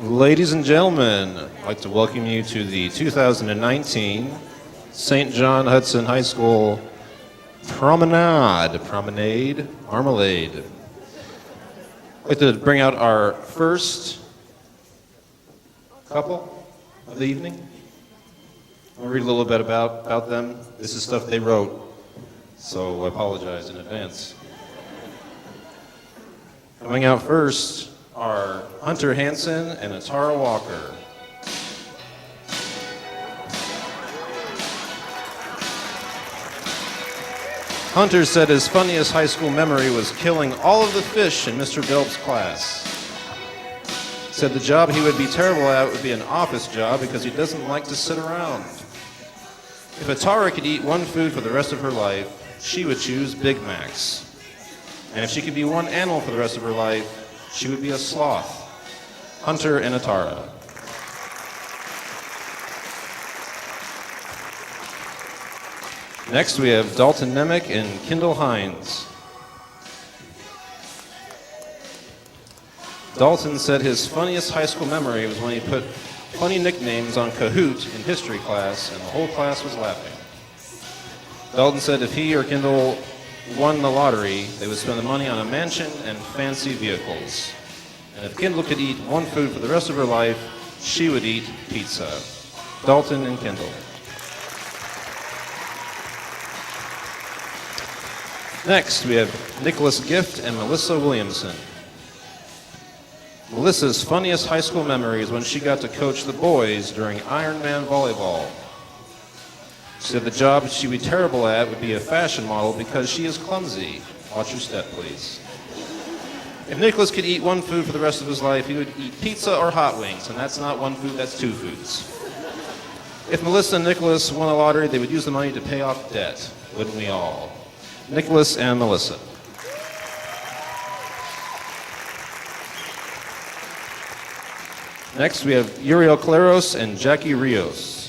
Ladies and gentlemen, I'd like to welcome you to the 2019 St. John Hudson High School Promenade, Marmalade. I'd like to bring out our first couple of the evening. I'll read a little bit about them. This is stuff they wrote, so I apologize in advance. Coming out first are Hunter Hansen and Atara Walker. Hunter said his funniest high school memory was killing all of the fish in Mr. Delp's class. Said the job he would be terrible at would be an office job because he doesn't like to sit around. If Atara could eat one food for the rest of her life, she would choose Big Macs. And if she could be one animal for the rest of her life, she would be a sloth. Hunter and Atara. Next we have Dalton Nemec and Kendall Hines. Dalton said his funniest high school memory was when he put funny nicknames on Kahoot in history class and the whole class was laughing. Dalton said if he or Kendall won the lottery, they would spend the money on a mansion and fancy vehicles. And if Kendall could eat one food for the rest of her life, she would eat pizza. Dalton and Kendall. Next, we have Nicholas Gift and Melissa Williamson. Melissa's funniest high school memory is when she got to coach the boys during Ironman volleyball. She said the job she'd be terrible at would be a fashion model because she is clumsy. Watch your step, please. If Nicholas could eat one food for the rest of his life, he would eat pizza or hot wings, and that's not one food, that's two foods. If Melissa and Nicholas won the lottery, they would use the money to pay off debt, wouldn't we all? Nicholas and Melissa. Next, we have Uriel Claros and Jackie Rios.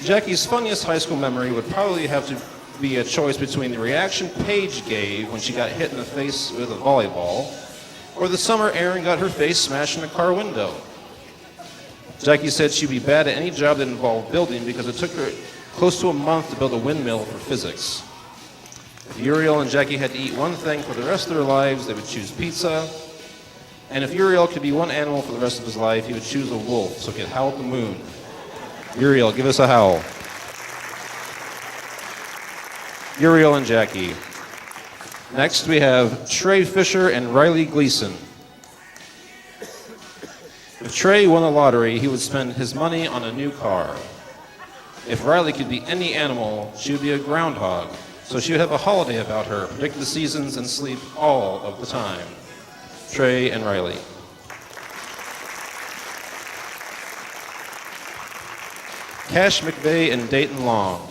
Jackie's funniest high school memory would probably have to be a choice between the reaction Paige gave when she got hit in the face with a volleyball, or the summer Erin got her face smashed in a car window. Jackie said she'd be bad at any job that involved building because it took her close to a month to build a windmill for physics. If Uriel and Jackie had to eat one thing for the rest of their lives, they would choose pizza. And if Uriel could be one animal for the rest of his life, he would choose a wolf so he could howl at the moon. Uriel, give us a howl. Uriel and Jackie. Next we have Trey Fisher and Riley Gleason. If Trey won the lottery, he would spend his money on a new car. If Riley could be any animal, she would be a groundhog. So she would have a holiday about her, predict the seasons, and sleep all of the time. Trey and Riley. Cash McVeigh and Dayton Long.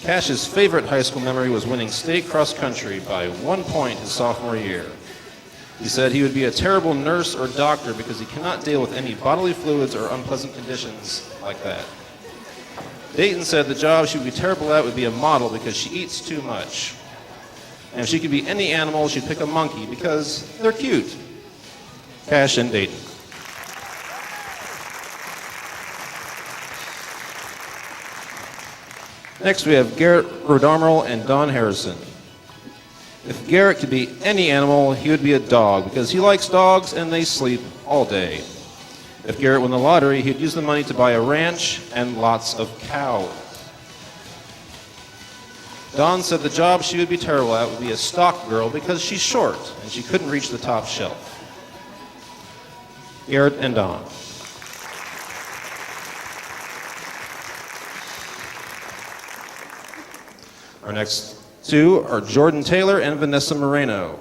Cash's favorite high school memory was winning state cross country by 1 point his sophomore year. He said he would be a terrible nurse or doctor because he cannot deal with any bodily fluids or unpleasant conditions like that. Dayton said the job she would be terrible at would be a model because she eats too much. And if she could be any animal, she'd pick a monkey because they're cute. Cash and Dayton. Next we have Garrett Rodarmel and Don Harrison. If Garrett could be any animal, he would be a dog because he likes dogs and they sleep all day. If Garrett won the lottery, he'd use the money to buy a ranch and lots of cows. Dawn said the job she would be terrible at would be a stock girl because she's short and she couldn't reach the top shelf. Garrett and Dawn. Our next two are Jordan Taylor and Vanessa Moreno.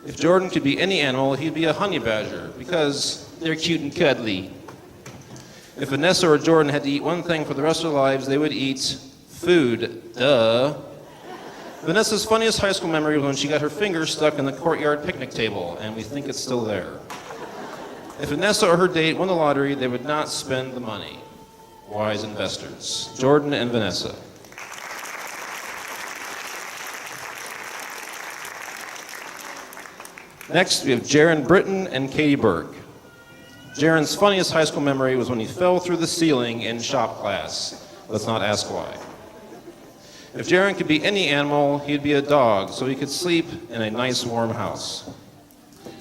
If Jordan could be any animal, he'd be a honey badger because they're cute and cuddly. If Vanessa or Jordan had to eat one thing for the rest of their lives, they would eat food. Duh. Vanessa's funniest high school memory was when she got her finger stuck in the courtyard picnic table, and we think it's still there. If Vanessa or her date won the lottery, they would not spend the money. Wise investors. Jordan and Vanessa. Next, we have Jarran Brittany and Katie Burke. Jarran's funniest high school memory was when he fell through the ceiling in shop class. Let's not ask why. If Jarran could be any animal, he'd be a dog, so he could sleep in a nice warm house.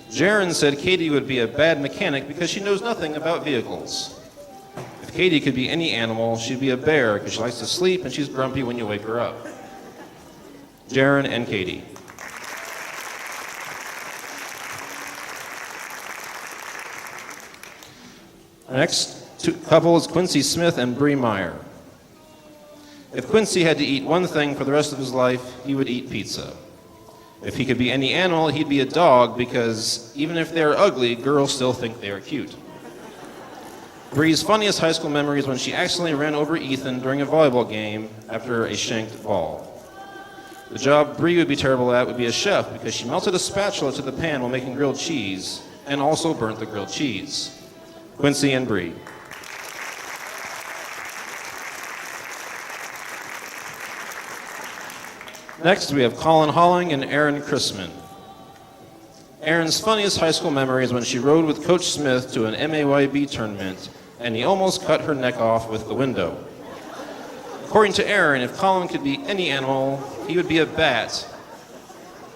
Jarran said Katie would be a bad mechanic because she knows nothing about vehicles. If Katie could be any animal, she'd be a bear because she likes to sleep and she's grumpy when you wake her up. Jarran and Katie. Our next couple is Quincy Smith and Bree Meyer. If Quincy had to eat one thing for the rest of his life, he would eat pizza. If he could be any animal, he'd be a dog because even if they're ugly, girls still think they are cute. Bree's funniest high school memory is when she accidentally ran over Ethan during a volleyball game after a shanked ball. The job Bree would be terrible at would be a chef because she melted a spatula to the pan while making grilled cheese and also burnt the grilled cheese. Quincy and Bree. Next, we have Colin Holling and Aaron Chrisman. Aaron's funniest high school memory is when she rode with Coach Smith to an MAYB tournament and he almost cut her neck off with the window. According to Aaron, if Colin could be any animal, he would be a bat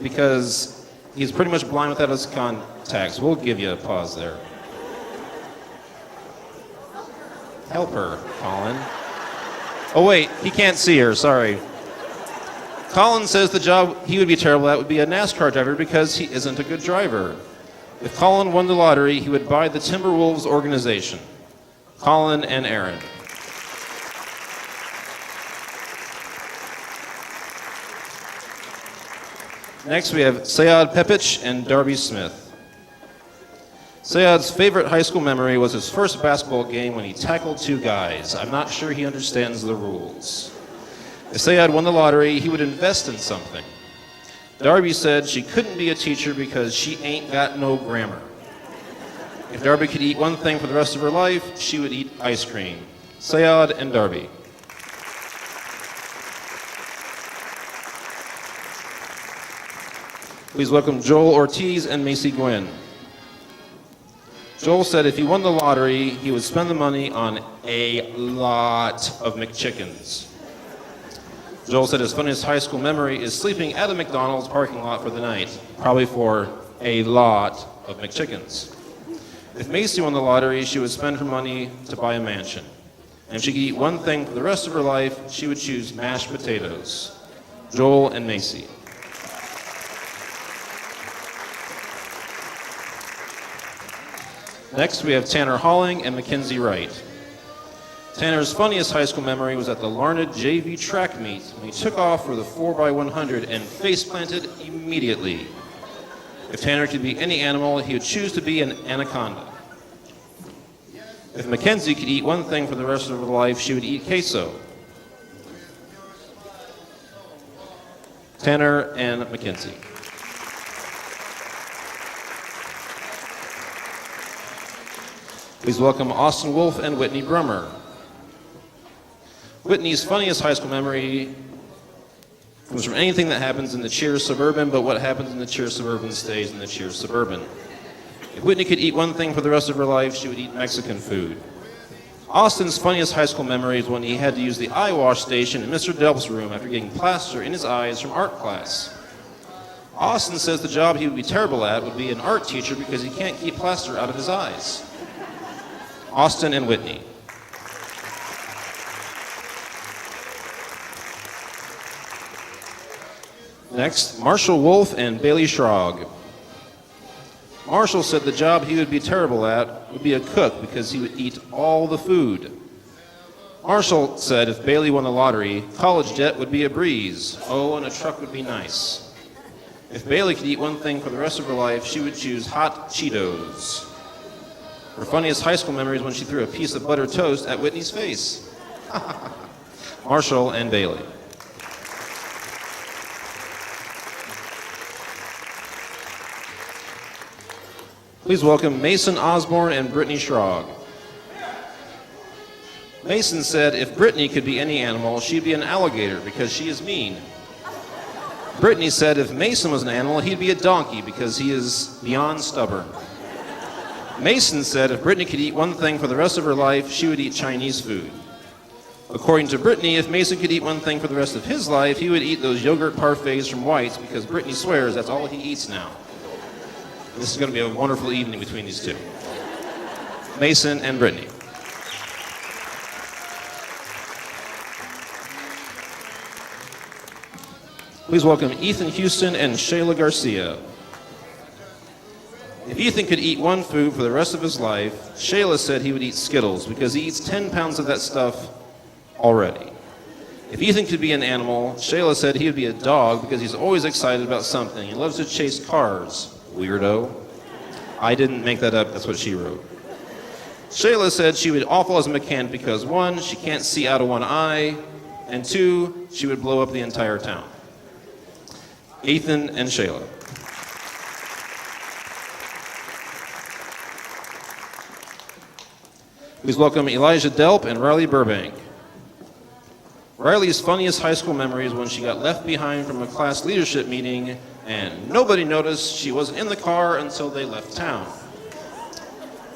because he's pretty much blind without his contacts. We'll give you a pause there. Help her, Colin. Oh wait, he can't see her, sorry. Colin says the job he would be terrible at would be a NASCAR driver because he isn't a good driver. If Colin won the lottery, he would buy the Timberwolves organization. Colin and Aaron. Next we have Sayad Pepich and Darby Smith. Sayad's favorite high school memory was his first basketball game when he tackled two guys. I'm not sure he understands the rules. If Sayad won the lottery, he would invest in something. Darby said she couldn't be a teacher because she ain't got no grammar. If Darby could eat one thing for the rest of her life, she would eat ice cream. Sayad and Darby. Please welcome Joel Ortiz and Macy Gwynn. Joel said if he won the lottery, he would spend the money on a lot of McChickens. Joel said his funniest high school memory is sleeping at a McDonald's parking lot for the night, probably for a lot of McChickens. If Macy won the lottery, she would spend her money to buy a mansion. And if she could eat one thing for the rest of her life, she would choose mashed potatoes. Joel and Macy. Next, we have Tanner Holling and Mackenzie Wright. Tanner's funniest high school memory was at the Larned JV track meet when he took off for the 4x100 and face-planted immediately. If Tanner could be any animal, he would choose to be an anaconda. If Mackenzie could eat one thing for the rest of her life, she would eat queso. Tanner and Mackenzie. Please welcome Austin Wolf and Whitney Brummer. Whitney's funniest high school memory comes from anything that happens in the Cheers Suburban, but what happens in the Cheers Suburban stays in the Cheers Suburban. If Whitney could eat one thing for the rest of her life, she would eat Mexican food. Austin's funniest high school memory is when he had to use the eye wash station in Mr. Delp's room after getting plaster in his eyes from art class. Austin says the job he would be terrible at would be an art teacher because he can't keep plaster out of his eyes. Austin and Whitney. Next, Marshall Wolf and Bailey Schrog. Marshall said the job he would be terrible at would be a cook because he would eat all the food. Marshall said if Bailey won the lottery, college debt would be a breeze. Oh, and a truck would be nice. If Bailey could eat one thing for the rest of her life, she would choose hot Cheetos. Her funniest high school memory is when she threw a piece of buttered toast at Whitney's face. Marshall and Bailey. Please welcome Mason Osborne and Brittany Schrog. Mason said if Brittany could be any animal, she'd be an alligator because she is mean. Brittany said if Mason was an animal, he'd be a donkey because he is beyond stubborn. Mason said if Brittany could eat one thing for the rest of her life, she would eat Chinese food. According to Brittany, if Mason could eat one thing for the rest of his life, he would eat those yogurt parfaits from White's because Brittany swears that's all he eats now. This is going to be a wonderful evening between these two. Mason and Brittany. Please welcome Ethan Houston and Shayla Garcia. If Ethan could eat one food for the rest of his life, Shayla said he would eat Skittles because he eats 10 pounds of that stuff already. If Ethan could be an animal, Shayla said he would be a dog because he's always excited about something. He loves to chase cars. Weirdo. I didn't make that up, that's what she wrote. Shayla said she would awful as a mechanic because 1, she can't see out of one eye, and 2, she would blow up the entire town. Ethan and Shayla. Please welcome Elijah Delp and Riley Burbank. Riley's funniest high school memory is when she got left behind from a class leadership meeting and nobody noticed she wasn't in the car until they left town.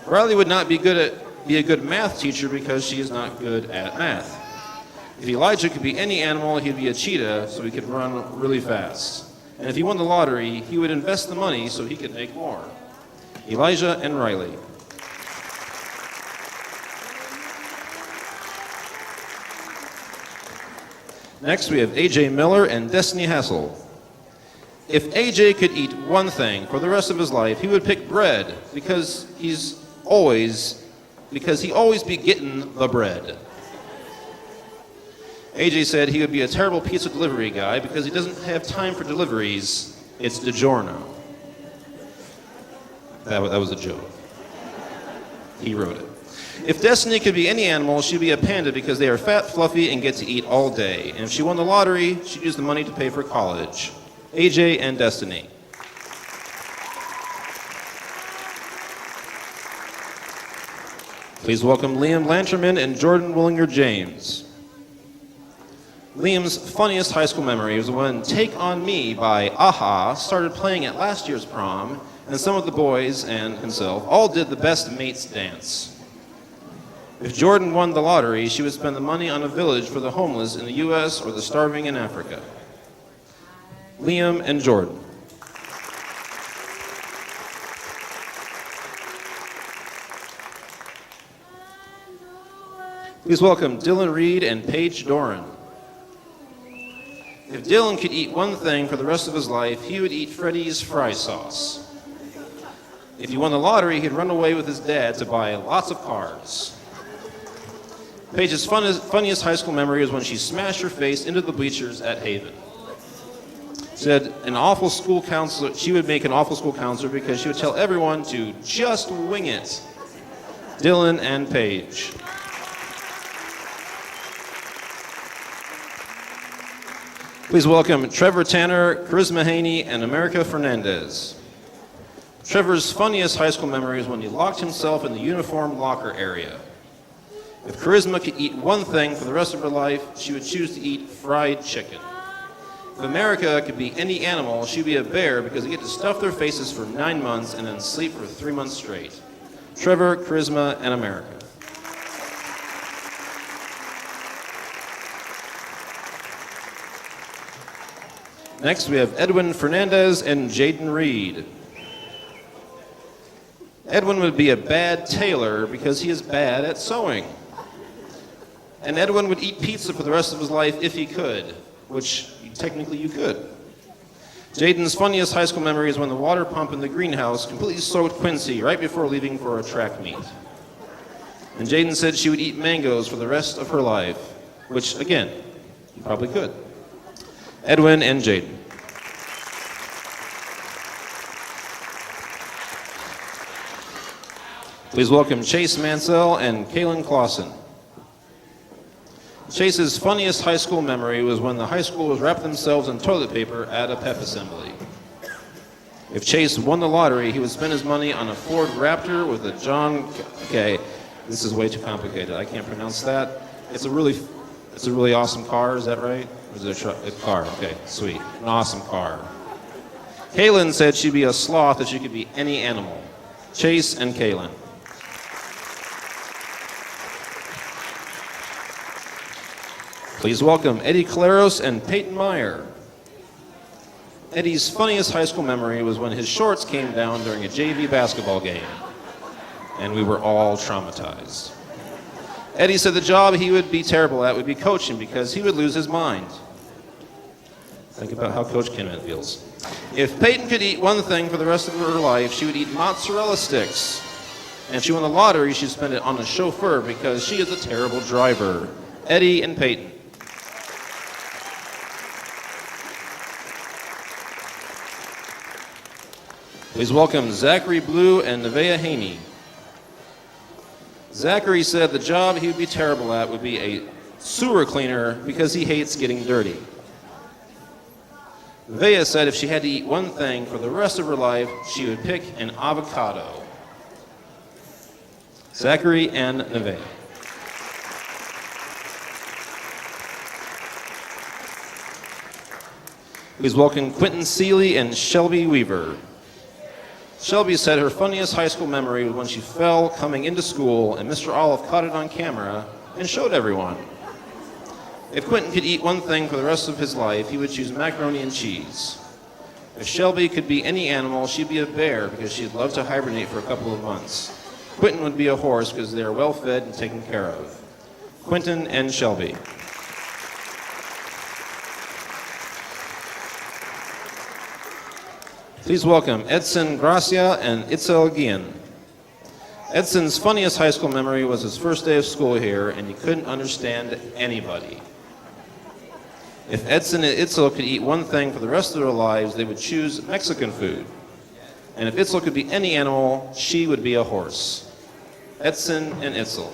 Riley would not be a good math teacher because she is not good at math. If Elijah could be any animal, he'd be a cheetah so he could run really fast. And if he won the lottery, he would invest the money so he could make more. Elijah and Riley. Next, we have AJ Miller and Destiny Hassel. If AJ could eat one thing for the rest of his life, he would pick bread because he always be getting the bread. AJ said he would be a terrible pizza delivery guy because he doesn't have time for deliveries. It's DiGiorno. That was a joke. He wrote it. If Destiny could be any animal, she'd be a panda because they are fat, fluffy, and get to eat all day. And if she won the lottery, she'd use the money to pay for college. AJ and Destiny. Please welcome Liam Lanterman and Jordan Willinger James. Liam's funniest high school memory was when Take On Me by Aha started playing at last year's prom, and some of the boys and himself all did the best mates dance. If Jordan won the lottery, she would spend the money on a village for the homeless in the U.S. or the starving in Africa. Liam and Jordan. Please welcome Dylan Reed and Paige Doran. If Dylan could eat one thing for the rest of his life, he would eat Freddy's fry sauce. If he won the lottery, he'd run away with his dad to buy lots of cars. Paige's funniest high school memory is when she smashed her face into the bleachers at Haven. Said she would make an awful school counselor because she would tell everyone to just wing it. Dylan and Paige. Please welcome Trevor Tanner, Charisma Haney, and America Fernandez. Trevor's funniest high school memory is when he locked himself in the uniform locker area. If Charisma could eat one thing for the rest of her life, she would choose to eat fried chicken. If America could be any animal, she'd be a bear because they get to stuff their faces for 9 months and then sleep for 3 months straight. Trevor, Charisma, and America. Next, we have Edwin Fernandez and Jaden Reed. Edwin would be a bad tailor because he is bad at sewing. And Edwin would eat pizza for the rest of his life if he could, which technically you could. Jaden's funniest high school memory is when the water pump in the greenhouse completely soaked Quincy right before leaving for a track meet. And Jaden said she would eat mangoes for the rest of her life, which, again, you probably could. Edwin and Jaden. Please welcome Chase Mansell and Kalyn Clausen. Chase's funniest high school memory was when the high schoolers wrapped themselves in toilet paper at a pep assembly. If Chase won the lottery, he would spend his money on a Ford Raptor with a Okay, this is way too complicated. I can't pronounce that. It's a really awesome car, is that right? Was it a car? Okay, sweet. An awesome car. Kalyn said she'd be a sloth if she could be any animal. Chase and Kalyn. Please welcome Eddie Claros and Payton Meyer. Eddie's funniest high school memory was when his shorts came down during a JV basketball game, and we were all traumatized. Eddie said the job he would be terrible at would be coaching because he would lose his mind. Think about how Coach Kinman feels. If Payton could eat one thing for the rest of her life, she would eat mozzarella sticks. And if she won the lottery, she'd spend it on a chauffeur because she is a terrible driver. Eddie and Payton. Please welcome Zachary Blue and Nevaeh Haney. Zachary said the job he would be terrible at would be a sewer cleaner because he hates getting dirty. Nevaeh said if she had to eat one thing for the rest of her life, she would pick an avocado. Zachary and Nevaeh. Please welcome Quentin Seeley and Shelby Weaver. Shelby said her funniest high school memory was when she fell coming into school and Mr. Olive caught it on camera and showed everyone. If Quentin could eat one thing for the rest of his life, he would choose macaroni and cheese. If Shelby could be any animal, she'd be a bear because she'd love to hibernate for a couple of months. Quentin would be a horse because they are well fed and taken care of. Quentin and Shelby. Please welcome Edson Gracia and Itzel Guillen. Edson's funniest high school memory was his first day of school here, and he couldn't understand anybody. If Edson and Itzel could eat one thing for the rest of their lives, they would choose Mexican food. And if Itzel could be any animal, she would be a horse. Edson and Itzel.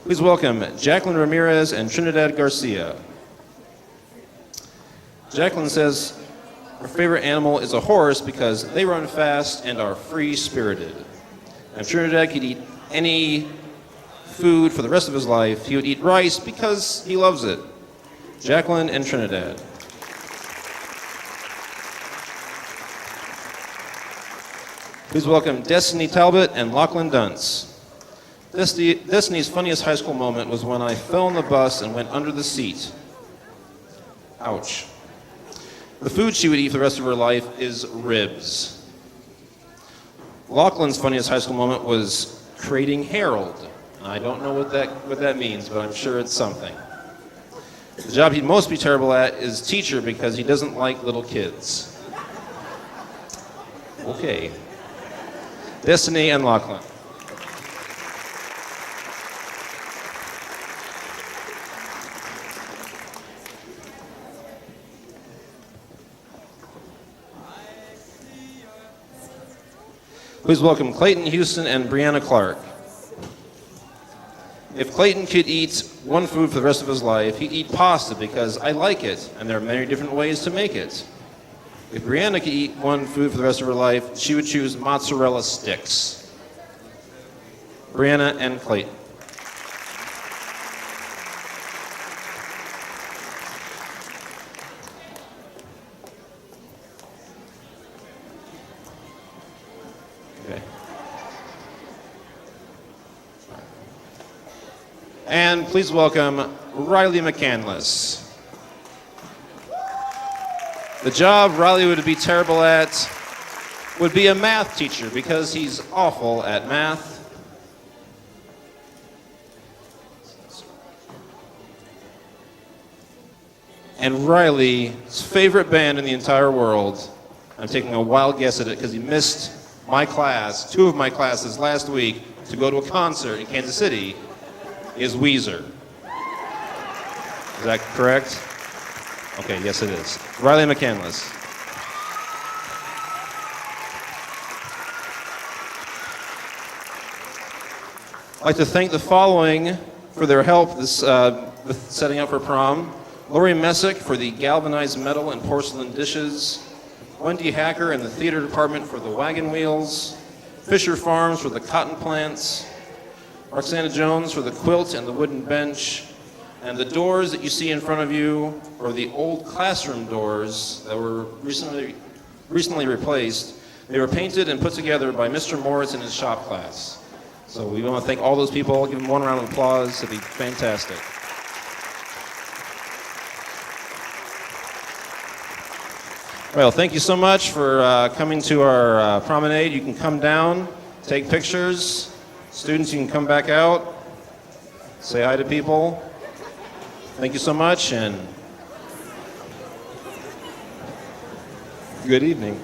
Please welcome Jacqueline Ramirez and Trinidad Garcia. Jacqueline says her favorite animal is a horse because they run fast and are free-spirited. And if Trinidad could eat any food for the rest of his life, he would eat rice because he loves it. Jacqueline and Trinidad. Please welcome Destiny Talbot and Lachlan Dunce. Destiny's funniest high school moment was when I fell on the bus and went under the seat. Ouch. The food she would eat for the rest of her life is ribs. Lachlan's funniest high school moment was creating Harold. I don't know what that means, but I'm sure it's something. The job he'd most be terrible at is teacher because he doesn't like little kids. Okay. Destiny and Lachlan. Please welcome Clayton Houston and Brianna Clark. If Clayton could eat one food for the rest of his life, he'd eat pasta because I like it, and there are many different ways to make it. If Brianna could eat one food for the rest of her life, she would choose mozzarella sticks. Brianna and Clayton. And please welcome Riley McCandless. The job Riley would be terrible at would be a math teacher because he's awful at math. And Riley's favorite band in the entire world, I'm taking a wild guess at it because he missed my class, 2 of my classes last week to go to a concert in Kansas City, is Weezer. Is that correct? Okay, yes it is. Riley McCandless. I'd like to thank the following for their help with setting up for prom. Lori Messick for the galvanized metal and porcelain dishes. Wendy Hacker in the theater department for the wagon wheels, Fisher Farms for the cotton plants, Roxana Jones for the quilt and the wooden bench, and the doors that you see in front of you are the old classroom doors that were recently replaced. They were painted and put together by Mr. Morris in his shop class. So we want to thank all those people. Give them one round of applause. It'd be fantastic. Well, thank you so much for coming to our promenade. You can come down, take pictures. Students, you can come back out, say hi to people. Thank you so much, and good evening.